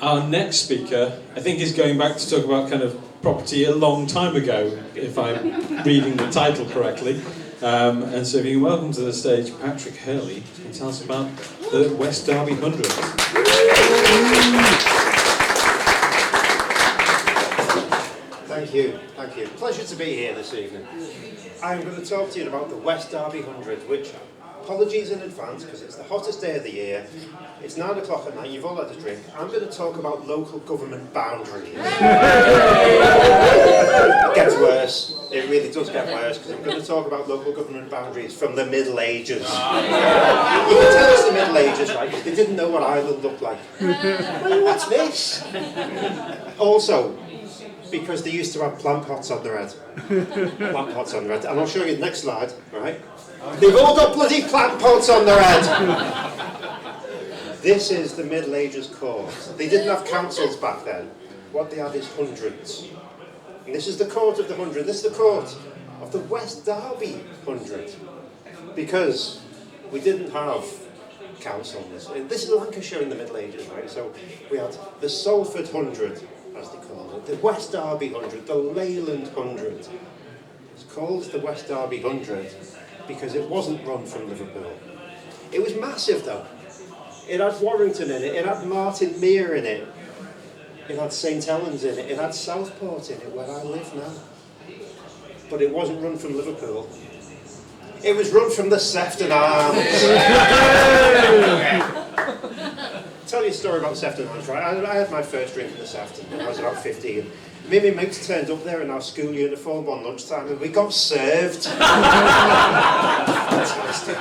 Our next speaker, I think, is going back to talk about kind of property a long time ago, if I'm reading the title correctly. And so if you can welcome to the stage Patrick Hurley and tell us about the West Derby 100. Thank you. Pleasure to be here this evening. I'm going to talk to you about the West Derby 100, which, apologies in advance, because it's the hottest day of the year. It's 9 o'clock at night, you've all had a drink. I'm going to talk about local government boundaries. It gets worse. It really does get worse, because I'm going to talk about local government boundaries from the Middle Ages. You can tell it's the Middle Ages, right? Because they didn't know what Ireland looked like. Well, what's this? Also, because they used to have plant pots on their head. Plant pots on their head. And I'll show you the next slide, right? They've all got bloody plant pots on their head. This is the Middle Ages court. They didn't have councils back then. What they had is hundreds. And this is the court of the 100. This is the court of the West Derby 100. Because we didn't have councils. This is Lancashire in the Middle Ages, right? So we had the Salford 100, as they call it, the West Derby 100, the Leyland 100. It's called the West Derby 100 because it wasn't run from Liverpool. It was massive though. It had Warrington in it, it had Martin Mere in it, it had St Helens in it, it had Southport in it, where I live now. But it wasn't run from Liverpool. It was run from the Sefton Arms. Tell you a story about Sefton Arms, right? I had my first drink at the Sefton when I was about 15. Me and my mates turned up there in our school uniform on lunchtime and we got served. Fantastic.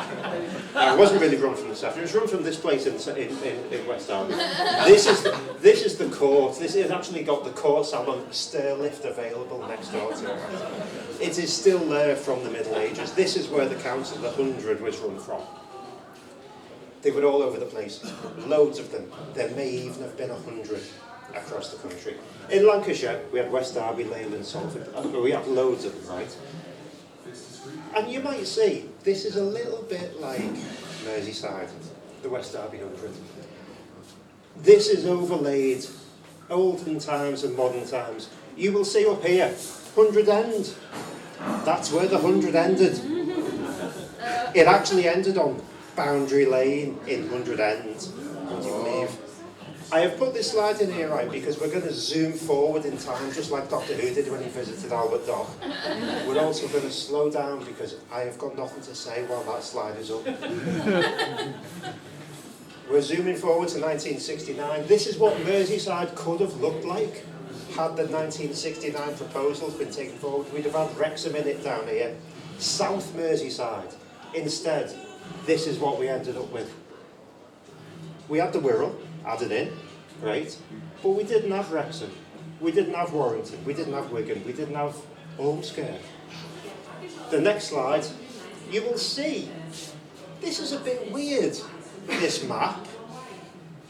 It wasn't really run from the Sefton, it was run from this place in West Derby. This is the court. This has actually got the court salon stair lift available next door to it. It is still there from the Middle Ages. This is where the council, the 100, was run from. They were all over the place, loads of them. There may even have been 100 across the country. In Lancashire, we had West Derby, Leyland, Salford. We have loads of them, right? And you might see, this is a little bit like Merseyside, the West Derby 100. This is overlaid, olden times and modern times. You will see up here, 100 End. That's where the 100 ended. It actually ended on Boundary Lane in 100 End, would you believe? I have put this slide in here, right, because we're going to zoom forward in time, just like Doctor Who did when he visited Albert Dock. We're also going to slow down because I have got nothing to say while that slide is up. We're zooming forward to 1969. This is what Merseyside could have looked like had the 1969 proposals been taken forward. We'd have had Wrexham in it down here. South Merseyside. Instead, this is what we ended up with. We had the Wirral added in, right? But we didn't have Wrexham. We didn't have Warrington. We didn't have Wigan. We didn't have Ormskirk. The next slide, you will see, this is a bit weird, this map.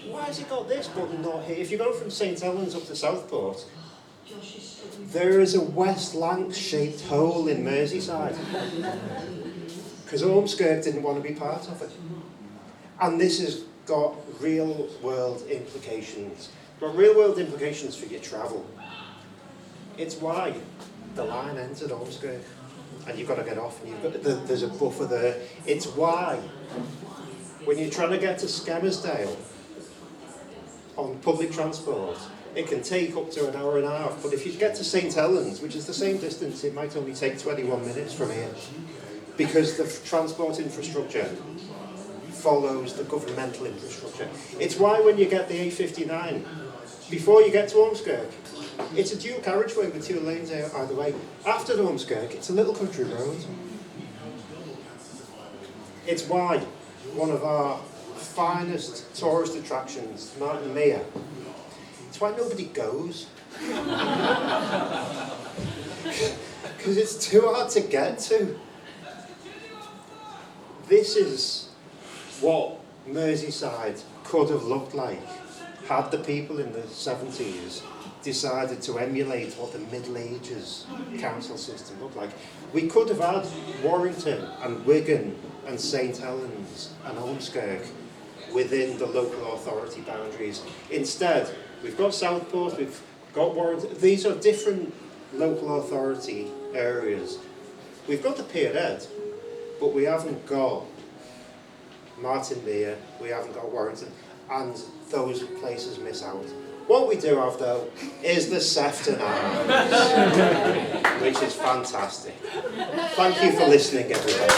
Why has it got this button not here? If you go from St Helens up to Southport, there is a West Lancs shaped hole in Merseyside. Because Ormskirk didn't want to be part of it. And this has got real world implications. Got real world implications for your travel. It's why the line ends at Ormskirk. And you've got to get off and there's a buffer there. It's why when you're trying to get to Skelmersdale on public transport, it can take up to an hour and a half. But if you get to St Helens, which is the same distance, it might only take 21 minutes from here. Because the transport infrastructure follows the governmental infrastructure. It's why when you get the A59, before you get to Ormskirk, it's a dual carriageway with 2 lanes either way. After Ormskirk, it's a little country road. It's why one of our finest tourist attractions, Martin Mere, it's why nobody goes. Because it's too hard to get to. This is what Merseyside could have looked like had the people in the 70s decided to emulate what the Middle Ages council system looked like. We could have had Warrington and Wigan and St Helens and Ormskirk within the local authority boundaries. Instead, We've got Southport, we've got Warrington. These are different local authority areas. We've got the Peerhead, but we haven't got Martinmere, we haven't got Warrington, and those places miss out. What we do have, though, is the Sefton Arms, which is fantastic. Thank you for listening, everybody.